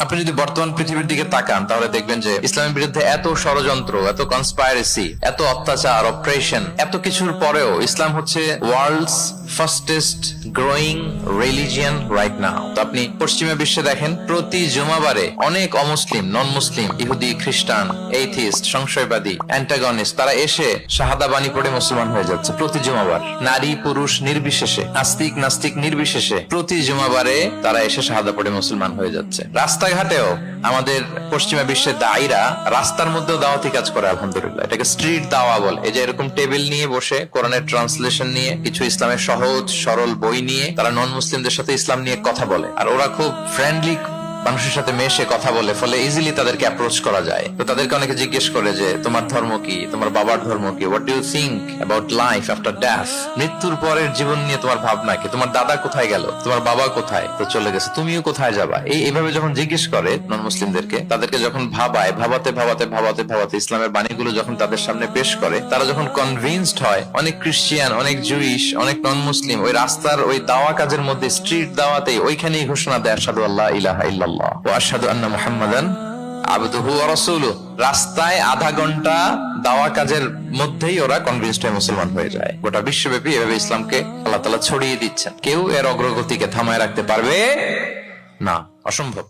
আপনি যদি বর্তমান পৃথিবীর দিকে তাকান তাহলে দেখবেন যে ইসলামের বিরুদ্ধে এত ষড়যন্ত্র, এত কনস্পাইরেসি, এত অত্যাচার, অপারেশন, এত কিছুর পরেও ইসলাম হচ্ছে world's fastest growing religion right now. তো আপনি পশ্চিমা বিশ্বে দেখেন প্রতি জুমাবারে অনেক অমুসলিম, নন মুসলিম, ইহুদি, খ্রিস্টান, এইথিস্ট, সংশয়বাদী, অ্যান্টাগনিস্ট তারা এসে শাহাদা বাণী পড়ে মুসলমান হয়ে যাচ্ছে প্রতি জুমাবার। নারী পুরুষ নির্বিশেষে, আস্তিক নাস্তিক নির্বিশেষে প্রতি জুমাবারে তারা এসে শাহাদা পড়ে মুসলমান হয়ে যাচ্ছে। রাস্তাঘাটেও আমাদের পশ্চিমা বিশ্বের দায়ীরা রাস্তার মধ্যেও দাওয়াতি কাজ করে, আলহামদুলিল্লাহ। এটাকে স্ট্রিট দাওয়া বলে। এই যে এরকম টেবিল নিয়ে বসে কোরআনের ট্রান্সলেশন নিয়ে, কিছু ইসলামের সহজ সরল বই নিয়ে তারা নন মুসলিমদের সাথে ইসলাম নিয়ে কথা বলে, আর ওরা খুব ফ্রেন্ডলি মানুষের সাথে মেশে কথা বলে, ফলে ইজিলি তাদেরকে অ্যাপ্রোচ করা যায়। তো তাদেরকে অনেকে জিজ্ঞেস করে যে তোমার ধর্ম কি, তোমার বাবার ধর্ম কি, what do you think about life after death, মৃত্যুর পরের জীবন নিয়ে তোমার ভাবনা কি, তোমার দাদা কোথায় গেল, তোমার বাবা কোথায়, তো চলে গেছে, তুমিও কোথায় যাবা। এইভাবে যখন জিজ্ঞেস করে নন মুসলিমদেরকে, তাদেরকে যখন ভাবায়, ভাবাতে ভাবাতে ভাবাতে ভাবাতে ইসলামের বাণীগুলো যখন তাদের সামনে পেশ করে, তারা যখন কনভিন্সড হয়, অনেক ক্রিশ্চিয়ান, অনেক জুইশ, অনেক নন মুসলিম ওই রাস্তার ওই দাওয়া কাজের মধ্যে, স্ট্রিট দাওয়াতেই ওইখানেই ঘোষণা দেয় আশহাদু আল্লা ইলাহা ইল্লাল্লাহ ওয়া আশহাদু আন্না মুহাম্মাদান আবদুহু ওয়া রাসূলুহু। রাস্তায় আধা ঘন্টা দাওয়া কাজের মধ্যেই ওরা কনভিন্সড হয়ে মুসলমান হয়ে যায়। গোটা বিশ্বব্যাপী এভাবে ইসলামকে আল্লাহ তাআলা ছড়িয়ে দিচ্ছেন। কেউ এর অগ্রগতিকে থামায় রাখতে পারবে না, অসম্ভব।